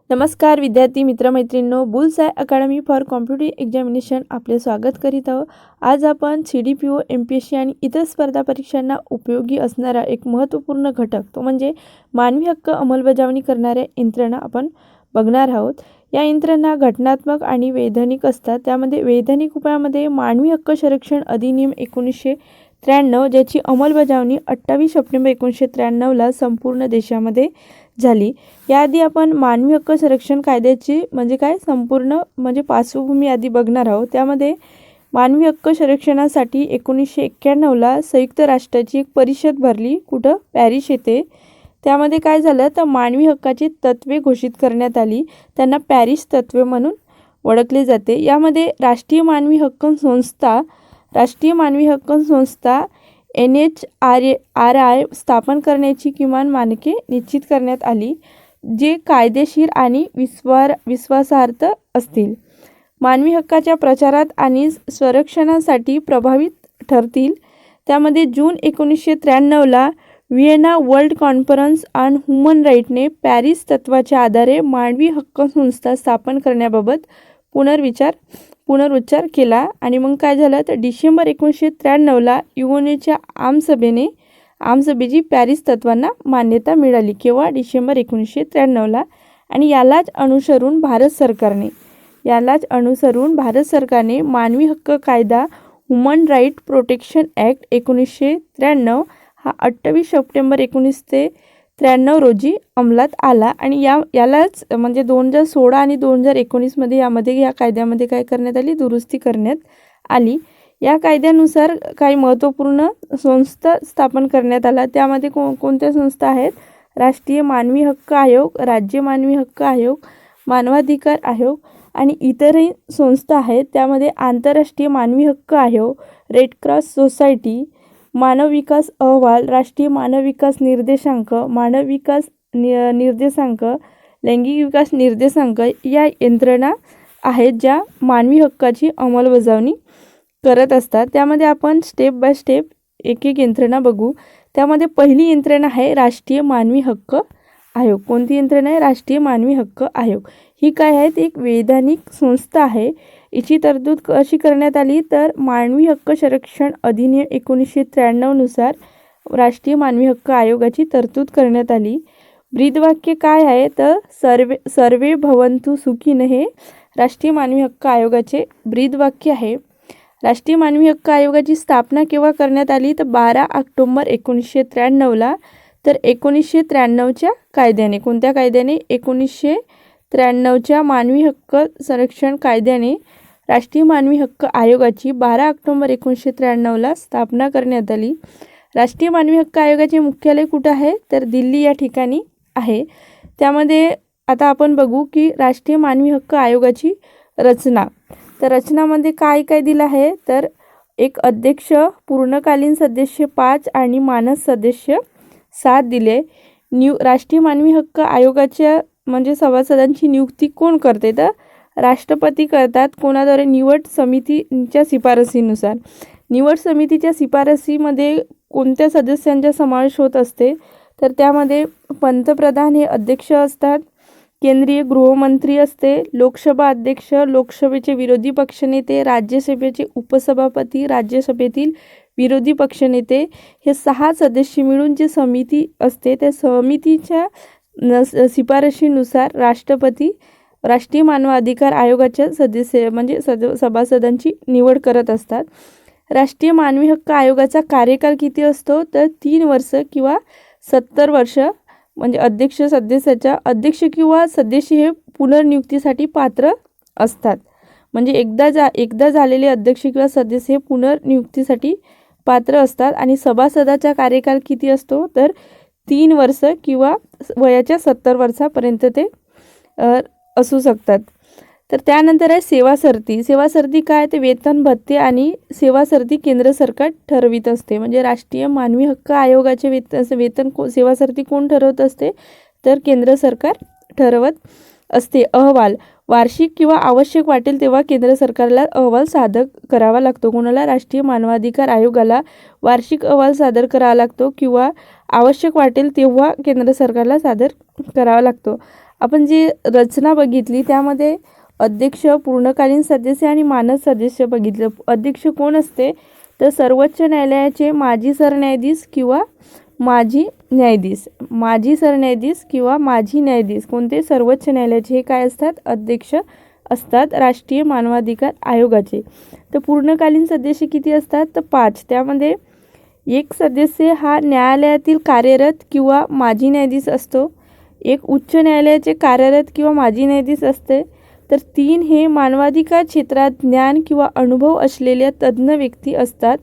नमस्कार विद्यार्थी मित्रमैत्रिणींनो, bullseye academy for competitive examination आपले स्वागत करीत आहोत. आज आपण CDPO, MPSC आणि इतर स्पर्धा परीक्षांना उपयोगी असणारा एक महत्त्वपूर्ण घटक तो म्हणजे मानवी हक्क अंमलबजावणी करणाऱ्या यंत्रणा आपण बघणार आहोत. या यंत्रणा घटनात्मक आणि वैधानिक असतात. त्यामध्ये वैधानिक उपायामध्ये मानवी हक्क संरक्षण अधिनियम 1993 ज्याची अंमलबजावणी 28 सप्टेंबर 1993ला संपूर्ण देशामध्ये झाली. याआधी आपण मानवी हक्क संरक्षण कायद्याची म्हणजे काय संपूर्ण पार्श्वभूमी आधी बघणार आहोत. त्यामध्ये मानवी हक्क संरक्षणासाठी 1991ला संयुक्त राष्ट्राची एक परिषद भरली. कुठं? पॅरिस येथे. त्यामध्ये काय झालं तर मानवी हक्काची तत्त्वे घोषित करण्यात आली. त्यांना पॅरिस तत्त्वे म्हणून ओळखले जाते. यामध्ये राष्ट्रीय मानवी हक्क संस्था NHRI स्थापन करण्याची किमान मानके निश्चित करण्यात आली, जे कायदेशीर आणि विश्वासार्ह असतील, मानवी हक्काच्या प्रचारात आणि संरक्षणासाठी प्रभावित ठरतील. त्यामध्ये जून 1993ला Vienna world conference on human राईटने पॅरिस तत्त्वाच्या आधारे मानवी हक्क संस्था स्थापन करण्याबाबत पुनरुच्चार केला. आणि मग काय झालं तर डिसेंबर 1993ला युएनओच्या आमसभेची पॅरिस तत्त्वांना मान्यता मिळाली. केव्हा? डिसेंबर 1993ला. आणि यालाच अनुसरून भारत सरकारने मानवी हक्क कायदा ह्युमन राईट प्रोटेक्शन ॲक्ट 1993 हा 28 सप्टेंबर 1993 रोजी अंमलात आला. आणि यालाच 2016 आणि 2019मध्ये या कायद्यामध्ये काय करण्यात आली? दुरुस्ती करण्यात आली. या कायद्यानुसार काही महत्त्वपूर्ण संस्था स्थापन करण्यात आल्या. त्यामध्ये कोणत्या संस्था आहेत? राष्ट्रीय मानवी हक्क आयोग, राज्य मानवी हक्क आयोग, मानवाधिकार आयोग आणि इतरही संस्था आहेत. त्यामध्ये आंतरराष्ट्रीय मानवी हक्क आयोग, रेड क्रॉस सोसायटी, मानव विकास अहवाल, राष्ट्रीय मानव विकास निर्देशांक, मानव विकास निर्देशांक, लैंगिक विकास निर्देशांक या यंत्रणा आहेत ज्या मानवी हक्काची अंमलबजावणी करत असतात. त्यामध्ये आपण स्टेप बाय स्टेप एक यंत्रणा बघू. त्यामध्ये पहिली यंत्रणा आहे राष्ट्रीय मानवी हक्क आयोग. कोणती यंत्रणा आहे? राष्ट्रीय मानवी हक्क आयोग. ही काय आहे? एक वैधानिक संस्था आहे. याची तरतूद कशी करण्यात आली तर मानवी हक्क संरक्षण अधिनियम 1993 नुसार राष्ट्रीय मानवी हक्क आयोगाची तरतूद करण्यात आली. ब्रीदवाक्य काय आहे तर सर्वे भवन्तु सुखिनः हे राष्ट्रीय मानवी हक्क आयोगाचे ब्रीदवाक्य आहे. राष्ट्रीय मानवी हक्क आयोगाची स्थापना केव्हा करण्यात आली तर 12 ऑक्टोबर 1993ला. तर 1993च्या कायद्याने, कोणत्या कायद्याने? 1993च्या मानवी हक्क संरक्षण कायद्याने राष्ट्रीय मानवी हक्क आयोगाची 12 ऑक्टोबर 1993ला स्थापना करण्यात आली. राष्ट्रीय मानवी हक्क आयोगाचे मुख्यालय कुठं आहे तर दिल्ली या ठिकाणी आहे. त्यामध्ये आता आपण बघू की राष्ट्रीय मानवी हक्क आयोगाची रचना. तर रचनामध्ये काय काय दिलं आहे तर एक अध्यक्ष, पूर्णकालीन सदस्य 5 आणि मानद सदस्य 7 दिले. राष्ट्रीय मानवी हक्क आयोगाच्या सभासदांची नियुक्ती कोण करते तर राष्ट्रपती करतात. कोणाद्वारे? निवड समितीच्या शिफारसीनुसार. निवड समितीच्या शिफारसीमध्ये कोणत्या सदस्यांचा समावेश होत असते तर त्यामध्ये पंतप्रधान हे अध्यक्ष असतात, केंद्रीय गृहमंत्री असते, लोकसभा अध्यक्ष, लोकसभेचे विरोधी पक्षनेते, राज्यसभेचे उपसभापती, राज्यसभेतील विरोधी पक्षनेते हे 6 सदस्य मिळून जी समिती असते त्या समितीच्या शिफारशीनुसार राष्ट्रपती राष्ट्रीय मानवाधिकार आयोगाच्या सभासदांची निवड करत असतात. राष्ट्रीय मानवी हक्क आयोगाचा कार्यकाल किती असतो तर 3 वर्ष किंवा 70 वर्ष. अध्यक्ष किंवा सदस्य हे पुनर्नियुक्तीसाठी पात्र असतात. एकदा झालेले अध्यक्ष किंवा सदस्य हे पुनर्नियुक्तीसाठी पात्र असतात. आणि सभासदाचा कार्यकाल किती असतो तर 3 वर्ष किंवा वयाच्या 70 वर्षापर्यंत ते असू शकतात. तर त्यानंतर आहे सेवासरती. सेवासरती काय? ते वेतन, भत्ते आणि सेवासरती केंद्र सरकार ठरवित असते. राष्ट्रीय मानवी हक्क आयोगाचे वेतन सेवासरती कोण ठरवत असते तर केंद्र सरकार ठरवत असते. अहवाल वार्षिक किंवा आवश्यक वाटेल तेव्हा केंद्र सरकारला अहवाल सादर करावा लागतो. कोणाला? राष्ट्रीय मानवाधिकार आयोगाला वार्षिक अहवाल सादर करावा लागतो किंवा आवश्यक वाटेल तेव्हा केंद्र सरकारला सादर करावा लागतो. आपण जी रचना बघितली त्यामध्ये अध्यक्ष, पूर्णकालीन सदस्य आणि मानद सदस्य बघितलं. अध्यक्ष कोण असते तर सर्वोच्च न्यायालयाचे माजी सरन्यायाधीश किंवा माजी न्यायाधीश, माजी सरन्यायाधीश किंवा माजी न्यायाधीश कोणते सर्वोच्च न्यायालयाचे हे काय असतात अध्यक्ष असतात राष्ट्रीय मानवाधिकार आयोगाचे. तर पूर्णकालीन सदस्य किती असतात तर 5. त्यामध्ये एक सदस्य हा न्यायालयातील कार्यरत किंवा माजी न्यायाधीश असतो, एक उच्च न्यायालयाचे कार्यरत किंवा माजी न्यायाधीश असते, तर 3 हे मानवाधिकार क्षेत्रात ज्ञान किंवा अनुभव असलेल्या तज्ज्ञ व्यक्ती असतात.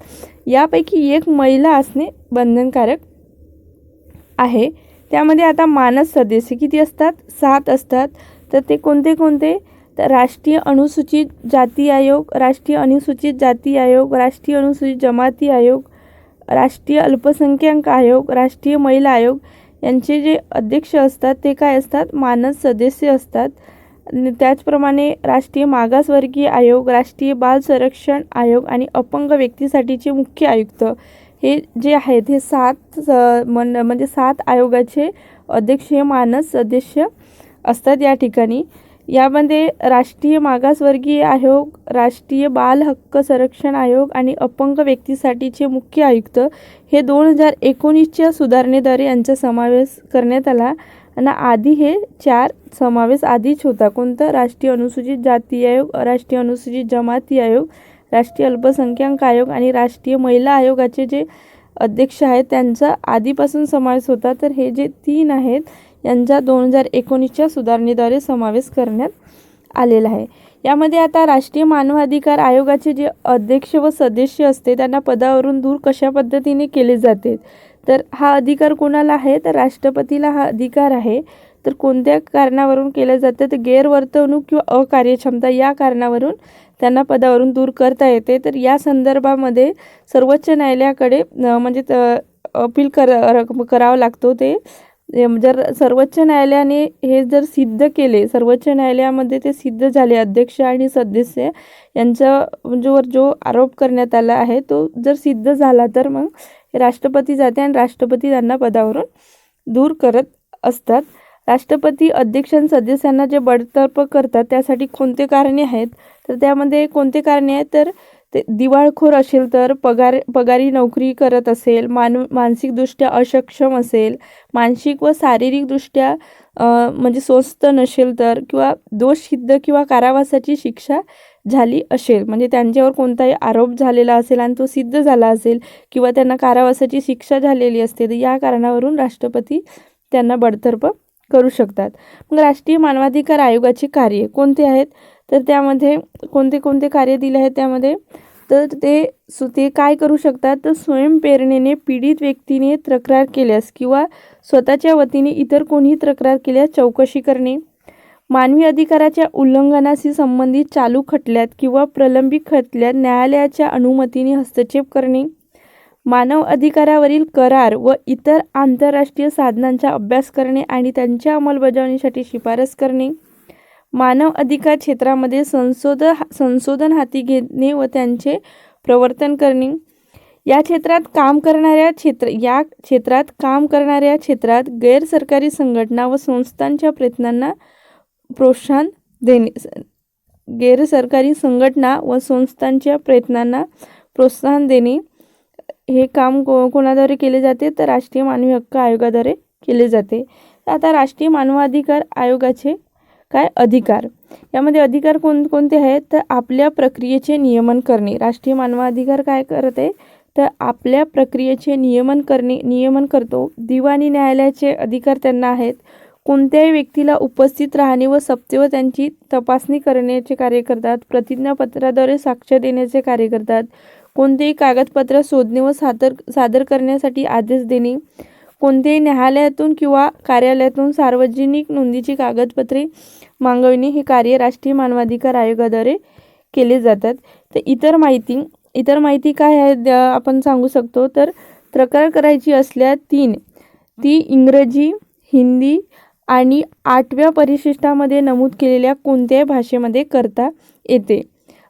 यापैकी एक महिला असणे बंधनकारक आहे. त्यामध्ये आता मानद सदस्य किती असतात 7 असतात. तर ते कोणते कोणते तर राष्ट्रीय अनुसूचित जाती आयोग, राष्ट्रीय अनुसूचित जाती आयोग, राष्ट्रीय अनुसूचित जमाती आयोग, राष्ट्रीय अल्पसंख्याक आयोग, राष्ट्रीय महिला आयोग यांचे जे अध्यक्ष असतात ते काय असतात मानद सदस्य असतात. त्याचप्रमाणे राष्ट्रीय मागासवर्गीय आयोग, राष्ट्रीय बाल संरक्षण आयोग आणि अपंग व्यक्तीसाठीचे मुख्य आयुक्त हे जे आहेत हे 7 आयोगाचे अध्यक्ष हे मानद सदस्य असतात या ठिकाणी. यामध्ये राष्ट्रीय मागासवर्गीय आयोग, राष्ट्रीय बाल हक्क संरक्षण आयोग आणि अपंग व्यक्तीसाठीचे मुख्य आयुक्त हे 2019च्या सुधारणेद्वारे यांचा समावेश करण्यात आला. आणि आधी हे 4 समावेश आधीच होता. कोणतं राष्ट्रीय अनुसूचित जाती आयोग, राष्ट्रीय अनुसूचित जमाती आयोग, राष्ट्रीय अल्पसंख्याक आयोग आणि राष्ट्रीय महिला आयोगाचे जे अध्यक्ष आहेत त्यांचा आधीपासून समावेश होता. तर हे जे 3 आहेत यांचा 2019च्या सुधारणेद्वारे समावेश करण्यात आलेला आहे. यामध्ये आता राष्ट्रीय मानवाधिकार आयोगाचे जे अध्यक्ष व सदस्य असते त्यांना पदावरून दूर कशा पद्धतीने केले जाते तर हा अधिकार कोणाला आहे तर राष्ट्रपतीला हा अधिकार आहे. तर कोणत्या कारणावरून केलं जातं तर गैरवर्तणूक किंवा अकार्यक्षमता या कारणावरून त्यांना पदावरून दूर करता येते. तर या संदर्भामध्ये सर्वोच्च न्यायालयाकडे अपील करावं लागतो. ते जर सर्वोच्च न्यायालयाने हे जर सिद्ध केले, सर्वोच्च न्यायालयामध्ये ते सिद्ध झाले अध्यक्ष आणि सदस्य यांच्यावर जो आरोप करण्यात आला आहे तो जर सिद्ध झाला तर मग राष्ट्रपती जाते आणि राष्ट्रपती त्यांना पदावरून दूर करत असतात. राष्ट्रपती अध्यक्ष आणि सदस्यांना जे बडतर्फ करतात त्यासाठी कोणते कारणे आहेत तर त्यामध्ये कोणते कारणे आहेत तर ते दिवाळखोर असेल तर, पगारी नोकरी करत असेल, मानसिकदृष्ट्या असक्षम असेल, मानसिक व शारीरिकदृष्ट्या स्वस्थ नसेल तर, किंवा दोष सिद्ध किंवा कारावासाची शिक्षा झाली असेल म्हणजे त्यांच्यावर कोणताही आरोप झालेला असेल आणि तो सिद्ध झाला असेल किंवा त्यांना कारावासाची शिक्षा झालेली असते तर या कारणावरून राष्ट्रपती त्यांना बडतर्फ करू शकतात. मग राष्ट्रीय मानवाधिकार आयोगाचे कार्य कोणते आहेत तर त्यामध्ये कोणते कोणते कार्य दिले आहेत त्यामध्ये तर ते काय करू शकतात तर स्वयंप्रेरणेने पीडित व्यक्तीने तक्रार केल्यास किंवा स्वतःच्या वतीने इतर कोणीही तक्रार केल्यास चौकशी करणे, मानवी अधिकाराच्या उल्लंघनाशी संबंधित चालू खटल्यात किंवा प्रलंबित खटल्यात न्यायालयाच्या अनुमतीने हस्तक्षेप करणे, मानव अधिकारावरील करार व इतर आंतरराष्ट्रीय साधनांचा अभ्यास करणे आणि त्यांच्या अंमलबजावणीसाठी शिफारस करणे, मानव अधिकार क्षेत्रामध्ये संशोधन हाती घेणे व त्यांचे प्रवर्तन करणे, या क्षेत्रात काम करणाऱ्या क्षेत्रात गैरसरकारी संघटना व संस्थांच्या प्रयत्नांना प्रोत्साहन देणे, गैरसरकारी संघटना व संस्थांच्या प्रयत्नांना प्रोत्साहन देणे हे काम कोणाद्वारे केले जाते तर राष्ट्रीय मानवी हक्क आयोगाद्वारे केले जाते. आता राष्ट्रीय मानवाधिकार आयोगाचे काय अधिकार, यामध्ये अधिकार कोणते आहेत तर आपल्या प्रक्रियेचे नियमन करणे. राष्ट्रीय मानवाधिकार काय करते तर आपल्या प्रक्रियेचे नियमन करतो. दिवाणी न्यायालयाचे अधिकार त्यांना आहेत. कोणत्याही व्यक्तीला उपस्थित राहणे व सत्य त्यांची तपासणी करण्याचे कार्य करतात. प्रतिज्ञापत्राद्वारे साक्ष देण्याचे कार्य करतात. कोणतेही कागदपत्र शोधणे व सादर करण्यासाठी आदेश देणे, कोणत्याही न्यायालयातून किंवा कार्यालयातून सार्वजनिक नोंदीची कागदपत्रे मागविणे हे कार्य राष्ट्रीय मानवाधिकार आयोगाद्वारे केले जातात. तर इतर माहिती काय आहे आपण सांगू शकतो तर तक्रार करायची असल्यास ती इंग्रजी, हिंदी आणि 8व्या परिशिष्टामध्ये नमूद केलेल्या कोणत्याही भाषेमध्ये करता येते.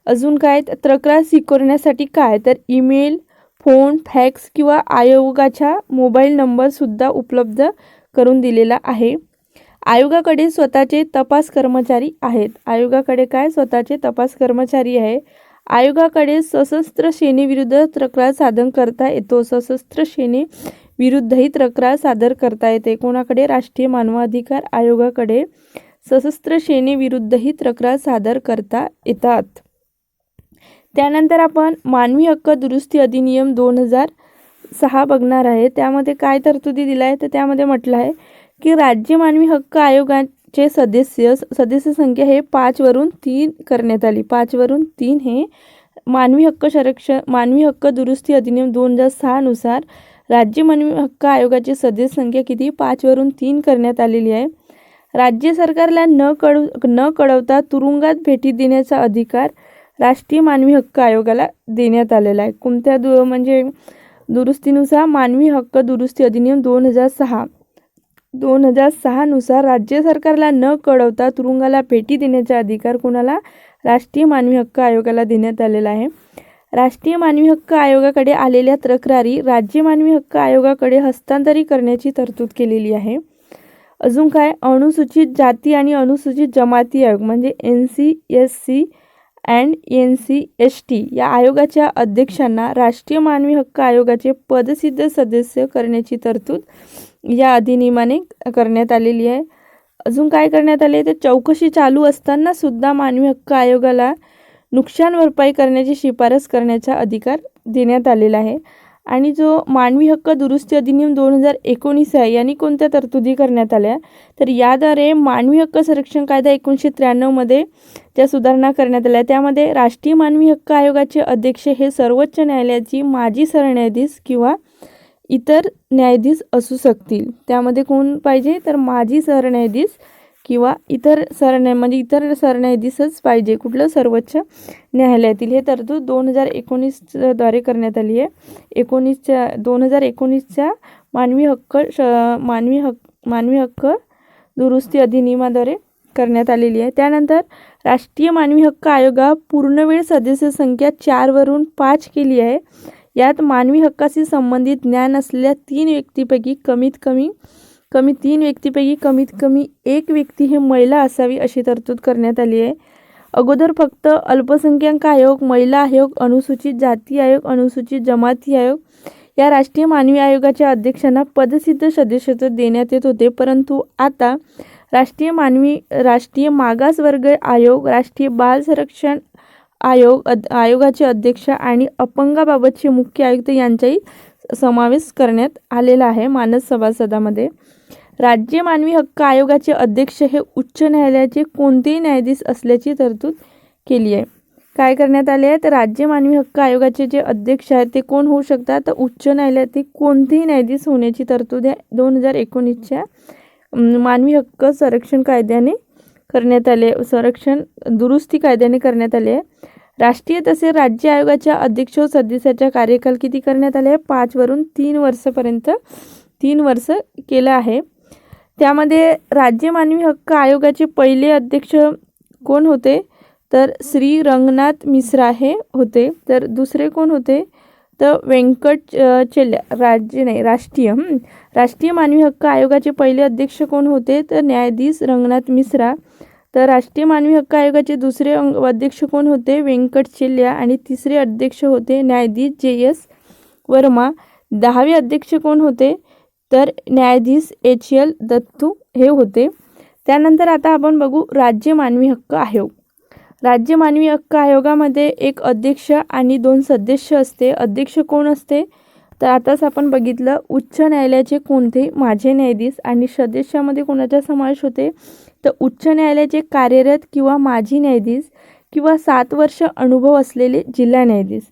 अजून काय तक्रार स्वीकारण्यासाठी काय तर ईमेल, फोन, फॅक्स किंवा आयोगाचा मोबाईल नंबरसुद्धा उपलब्ध करून दिलेला आहे. आयोगाकडे स्वतःचे तपास कर्मचारी आहेत. आयोगाकडे काय स्वतःचे तपास कर्मचारी आहे. आयोगाकडे सशस्त्र सेनेविरुद्ध तक्रार सादर करता येतो. सशस्त्र सेनेविरुद्धही तक्रार सादर करता येते. कोणाकडे? राष्ट्रीय मानवाधिकार आयोगाकडे सशस्त्र सेनेविरुद्धही तक्रार सादर करता येतात. त्यानंतर आपण मानवी हक्क दुरुस्ती अधिनियम 2006 बघणार आहे. त्यामध्ये काय तरतुदी दिल्या आहे तर त्यामध्ये म्हटलं आहे की राज्य मानवी हक्क आयोगाचे सदस्य संख्या हे 5 वरून 3 करण्यात आली. 5 वरून 3 हे मानवी हक्क दुरुस्ती अधिनियम 2006 नुसार राज्य मानवी हक्क आयोगाची सदस्य संख्या किती? 5 वरून 3 करण्यात आलेली आहे. राज्य सरकारला न कळवता तुरुंगात भेटी देण्याचा अधिकार राष्ट्रीय मानवी हक्क आयोगाला देण्यात आलेला आहे. कोणत्या दुरुस्तीनुसार? मानवी हक्क दुरुस्ती अधिनियम 2006 नुसार राज्य सरकारला न कळवता तुरुंगाला भेटी देण्याचा अधिकार कोणाला? राष्ट्रीय मानवी हक्क आयोगाला देण्यात आलेला आहे. राष्ट्रीय मानवी हक्क आयोगाकडे आलेल्या तक्रारी राज्य मानवी हक्क आयोगाकडे हस्तांतरित करण्याची तरतूद केलेली आहे. अजून काय? अनुसूचित जाती आणि अनुसूचित जमाती आयोग म्हणजे NCSC अँड NCST या आयोगाच्या अध्यक्षांना राष्ट्रीय मानवी हक्क आयोगाचे पदसिद्ध सदस्य करण्याची तरतूद या अधिनियमाने करण्यात आलेली आहे. अजून काय करण्यात आले तर चौकशी चालू असताना सुद्धा मानवी हक्क आयोगाला नुकसान भरपाई करण्याची शिफारस करण्याचा अधिकार देण्यात आलेला आहे. आणि जो मानवी हक्क दुरुस्ती अधिनियम 2019 आहे यांनी कोणत्या तरतुदी करण्यात आल्या तर याद्वारे मानवी हक्क संरक्षण कायदा 1993 मध्ये त्या सुधारणा करण्यात आल्या. त्यामध्ये राष्ट्रीय मानवी हक्क आयोगाचे अध्यक्ष हे सर्वोच्च न्यायालयाची माजी सरन्यायाधीश किंवा इतर न्यायाधीश असू शकतील. त्यामध्ये कोण पाहिजे तर माजी सरन्यायाधीश किंवा इतर सरन्यायाधीशच पाहिजे. कुठलं? सर्वोच्च न्यायालयातील. हे तरतूद 2019 द्वारे करण्यात आली आहे. 2019च्या मानवी हक्क दुरुस्ती अधिनियमाद्वारे करण्यात आलेली आहे. त्यानंतर राष्ट्रीय मानवी हक्क आयोगा पूर्णवेळ सदस्य संख्या 4 वरून 5 केली आहे. यात मानवी हक्काशी संबंधित ज्ञान असलेल्या 3 व्यक्तीपैकी कमीत कमी एक व्यक्ती हे महिला असावी अशी तरतूद करण्यात आली आहे. अगोदर फक्त अल्पसंख्याक आयोग, महिला आयोग, अनुसूचित जाती आयोग, अनुसूचित जमाती आयोग या राष्ट्रीय मानवी आयोगाच्या अध्यक्षांना पदसिद्ध सदस्यत्व देण्यात येत होते. परंतु आता राष्ट्रीय मागासवर्ग आयोग, राष्ट्रीय बाल संरक्षण आयोगाचे अध्यक्ष आणि अपंगाबाबतचे मुख्य आयुक्त यांचाही समावेश करण्यात आलेला आहे मानद सभासदामध्ये. राज्य मानवी हक्क आयोगाचे अध्यक्ष हे उच्च न्यायालयाचे कोणतेही न्यायाधीश असल्याची तरतूद केली आहे. काय करण्यात आले आहे तर राज्य मानवी हक्क आयोगाचे जे अध्यक्ष आहेत ते कोण होऊ शकतात तर उच्च न्यायालयातील कोणतेही न्यायाधीश होण्याची तरतूद आहे 2019च्या मानवी हक्क संरक्षण कायद्याने करण्यात आले. दुरुस्ती कायद्याने करण्यात आले आहे. राष्ट्रीय तसेच राज्य आयोगाच्या अध्यक्ष व सदस्याचा कार्यकाल किती करण्यात आले आहे? 5 वरून 3 वर्षापर्यंत 3 वर्ष केलं आहे. त्यामध्ये राज्य मानवी हक्क आयोगाचे पहिले अध्यक्ष कोण होते तर श्री रंगनाथ मिश्रा हे होते. तर दुसरे कोण होते तर व्यंकट राष्ट्रीय मानवी हक्क आयोगाचे पहिले अध्यक्ष कोण होते तर न्यायाधीश रंगनाथ मिश्रा. तर राष्ट्रीय मानवी हक्क आयोगाचे दुसरे अध्यक्ष कोण होते? व्यंकट चेल्ल्या. आणि तिसरे अध्यक्ष होते न्यायाधीश JS वर्मा. 10वे अध्यक्ष कोण होते तर न्यायाधीश HL दत्तू हे होते. त्यानंतर आता आपण बघू राज्य मानवी हक्क आयोग. राज्य मानवी हक्क आयोगामध्ये एक अध्यक्ष आणि 2 सदस्य असते. अध्यक्ष कोण असते तर आताच आपण बघितलं उच्च न्यायालयाचे कोणते माजी न्यायाधीश. आणि सदस्यामध्ये कोणाचा समावेश होते तर उच्च न्यायालयाचे कार्यरत किंवा माजी न्यायाधीश किंवा 7 वर्ष अनुभव असलेले जिल्हा न्यायाधीश.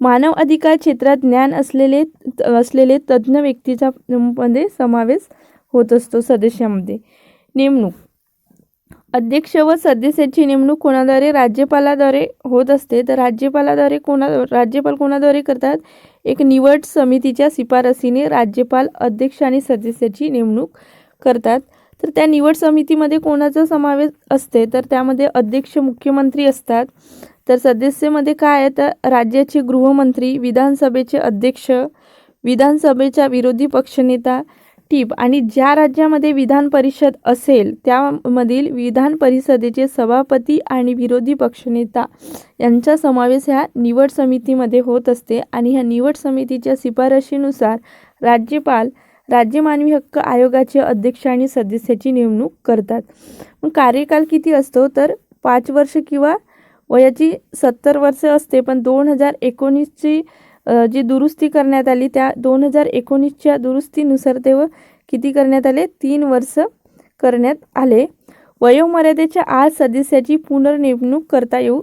मानव अधिकार क्षेत्रात ज्ञान असलेले तज्ज्ञ व्यक्तीचा मध्ये समावेश होत असतो सदस्यामध्ये. नेमणूक. अध्यक्ष व सदस्याची नेमणूक कोणाद्वारे? राज्यपालाद्वारे होत असते. तर राज्यपाल कोणाद्वारे करतात? एक निवड समितीच्या शिफारसीने राज्यपाल अध्यक्ष आणि सदस्याची नेमणूक करतात. तर त्या निवड समितीमध्ये कोणाचा समावेश असते तर त्यामध्ये अध्यक्ष मुख्यमंत्री असतात. तर सदस्यामध्ये काय आहे तर राज्याचे गृहमंत्री, विधानसभेचे अध्यक्ष, विधानसभेचा विरोधी पक्षनेता, टीप आणि ज्या राज्यामध्ये विधान परिषद असेल त्यामधील विधान परिषदेचे सभापती आणि विरोधी पक्षनेता यांचा समावेश ह्या निवड समितीमध्ये होत असते आणि ह्या निवड समितीच्या शिफारशीनुसार राज्यपाल राज्य मानवी हक्क आयोगाचे अध्यक्ष आणि सदस्याची नेमणूक करतात. मग कार्यकाल किती असतो तर 5 वर्ष किंवा वयाची 70 वर्ष असते. पण 2019ची जी दुरुस्ती करण्यात आली त्या 2019च्या दुरुस्तीनुसार तेव्हा किती करण्यात आले 3 वर्ष करण्यात आले. वयोमर्यादेच्या आत सदस्याची पुनर्नेमणूक करता येऊ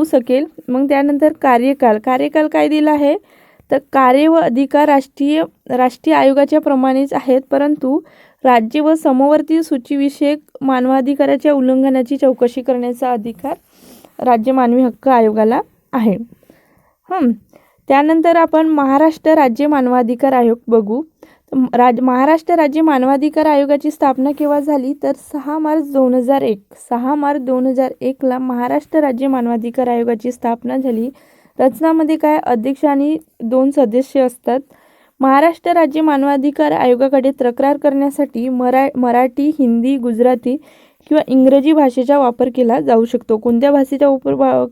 शकेल. मग त्यानंतर कार्यकाल काय दिला आहे तर कार्य व अधिकार राष्ट्रीय आयोगाच्या प्रमाणेच आहेत, परंतु राज्य व समवर्ती सूचीविषयक मानवाधिकाराच्या उल्लंघनाची चौकशी करण्याचा अधिकार राज्य मानवी हक्क आयोगाला आहे. त्यानंतर आपण महाराष्ट्र राज्य मानवाधिकार आयोग बघू. महाराष्ट्र राज्य मानवाधिकार आयोगाची स्थापना केव्हा झाली तर 6 मार्च 2001ला महाराष्ट्र राज्य मानवाधिकार आयोगाची स्थापना झाली. रचनामध्ये काय अध्यक्ष आणि 2 सदस्य असतात. महाराष्ट्र राज्य मानवाधिकार आयोगाकडे तक्रार करण्यासाठी मराठी, हिंदी, गुजराती किंवा इंग्रजी भाषेचा वापर केला जाऊ शकतो. कोणत्या भाषेचा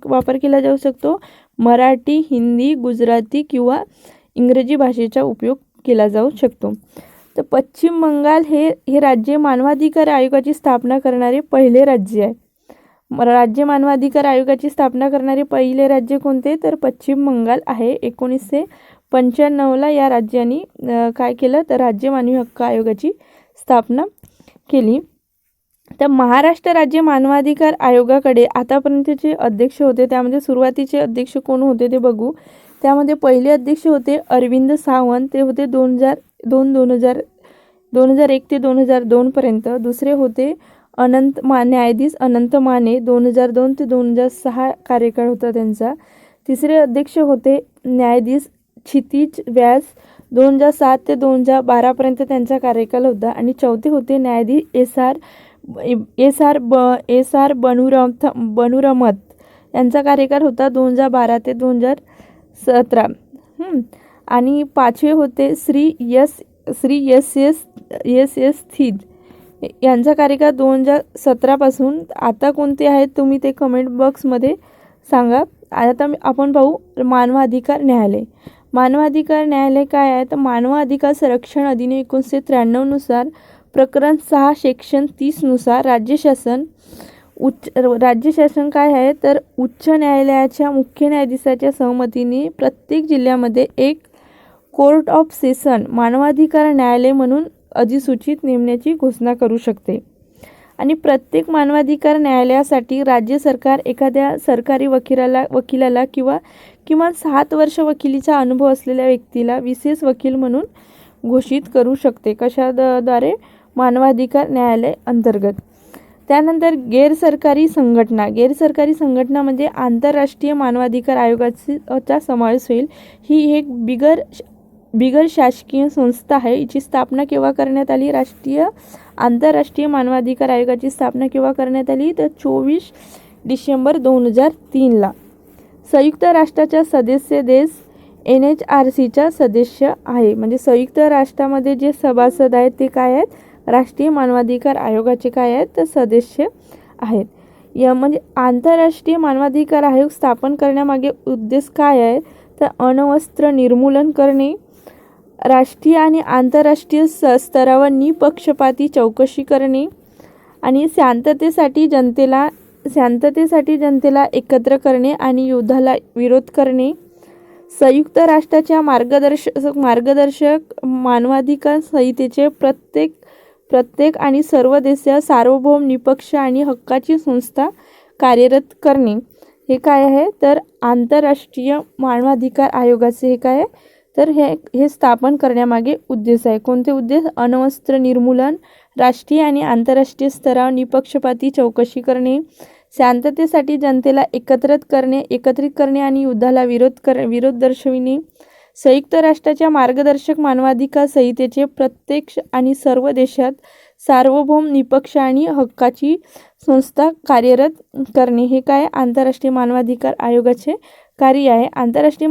वापर केला जाऊ शकतो? मराठी, हिंदी, गुजराती किंवा इंग्रजी भाषेचा उपयोग केला जाऊ शकतो. तर पश्चिम बंगाल हे राज्य मानवाधिकार आयोगाची स्थापना करणारे पहिले राज्य आहे. राज्य मानवाधिकार आयोगाची स्थापना करणारे पहिले राज्य कोणते तर पश्चिम बंगाल आहे. 1995ला या राज्याने काय केलं तर राज्य मानवी हक्क आयोगाची स्थापना केली. तर महाराष्ट्र राज्य मानवाधिकार आयोगाकडे आतापर्यंतचे अध्यक्ष होते त्यामध्ये सुरुवातीचे अध्यक्ष कोण होते ते बघू. त्यामध्ये पहिले अध्यक्ष होते अरविंद सावंत, ते होते 2001 ते 2002 पर्यंत. दुसरे होते न्यायाधीश अनंत माने, 2002 ते 2006 कार्यकाळ होता त्यांचा. तिसरे अध्यक्ष होते न्यायाधीश क्षितिज व्यास, 2007 ते 2012 पर्यंत त्यांचा कार्यकाल होता. आणि चौथे होते न्यायाधीश एस आर बनूरमत, यांचा कार्यकाल होता 2012 ते 2017. आणि पाचवे होते श्री एस एस थीद, यांचा कार्यकाळ 2017 पासून. आता कोणते आहेत तुम्ही ते कमेंट बॉक्समध्ये सांगा. आता आपण पाहू मानवाधिकार न्यायालय. मानवाधिकार न्यायालय काय आहे तर मानवाधिकार संरक्षण अधिनियम 1993 नुसार प्रकरण 6 सेक्शन 30 नुसार राज्य शासन काय आहे तर उच्च न्यायालयाच्या मुख्य न्यायाधीशाच्या सहमतीने प्रत्येक जिल्ह्यामध्ये एक कोर्ट ऑफ सेशन मानवाधिकार न्यायालय म्हणून अधिसूचित नेमण्याची घोषणा करू शकते. आणि प्रत्येक मानवाधिकार न्यायालयासाठी राज्य सरकार एखाद्या सरकारी वकिलाला किंवा किमान 7 वर्ष वकिलीचा अनुभव असलेल्या व्यक्तीला विशेष वकील म्हणून घोषित करू शकते. कशाद्वारे? मानवाधिकार न्यायालय अंतर्गत. त्यानंतर गैरसरकारी संघटना म्हणजे आंतरराष्ट्रीय मानवाधिकार आयोगाचा समावेश होईल. ही एक बिगर शासकीय संस्था आहे. हिची स्थापना केव्हा करण्यात आली? आंतरराष्ट्रीय मानवाधिकार आयोगाची स्थापना केव्हा करण्यात आली तर 24 डिसेंबर 2003ला. संयुक्त राष्ट्राचा सदस्य देश NHRCचा सदस्य आहे. म्हणजे संयुक्त राष्ट्रामध्ये जे सभासद आहेत ते काय आहेत? राष्ट्रीय मानवाधिकार आयोगाचे काय आहेत तर सदस्य आहेत. म्हणजे आंतरराष्ट्रीय मानवाधिकार आयोग स्थापन करण्यामागे उद्देश काय आहे तर अण्वस्त्र निर्मूलन करणे, राष्ट्रीय आणि आंतरराष्ट्रीय स्तरावर निपक्षपाती चौकशी करणे आणि शांततेसाठी जनतेला एकत्र करणे आणि युद्धाला विरोध करणे. संयुक्त राष्ट्राच्या मार्गदर्शक मानवाधिकार संहितेचे प्रत्येक आणि सर्व देशात सार्वभौम, निपक्ष आणि हक्काची संस्था कार्यरत करणे. हे काय आहे तर आंतरराष्ट्रीय मानवाधिकार आयोगाचे हे काय आहे तर हे स्थापन करण्यामागे उद्देश आहे. कोणते उद्देश? अण्वस्त्र निर्मूलन, राष्ट्रीय आणि आंतरराष्ट्रीय स्तरावर निपक्षपाती चौकशी करणे, शांततेसाठी जनतेला एकत्रित करणे आणि युद्धाला विरोध दर्शविणे. संयुक्त राष्ट्राच्या मार्गदर्शक मानवाधिकार संहितेचे प्रत्येक आणि सर्व देशात सार्वभौम, निपक्ष आणि हक्काची संस्था कार्यरत करणे. हे काय? आंतरराष्ट्रीय मानवाधिकार आयोगाचे कार्य आहे. आंतरराष्ट्रीय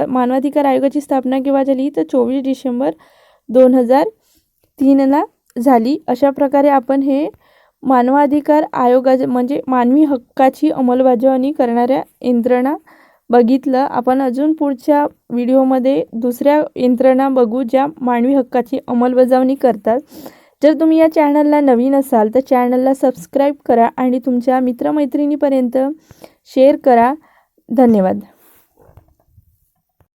मानवाधिकार आयोगाची स्थापना केव्हा झाली तर 24 डिसेंबर 2003ला झाली. अशा प्रकारे आपण हे मानवाधिकार आयोगाचे म्हणजे मानवी हक्काची अंमलबजावणी करणाऱ्या यंत्रणा बघितलं. आपण अजून पुढच्या व्हिडिओमध्ये दुसऱ्या यंत्रणा बघू ज्या मानवी हक्काची अंमलबजावणी करतात. जर तुम्ही या चॅनलला नवीन असाल तर चॅनलला सबस्क्राईब करा आणि तुमच्या मित्रमैत्रिणीपर्यंत शेअर करा. धन्यवाद.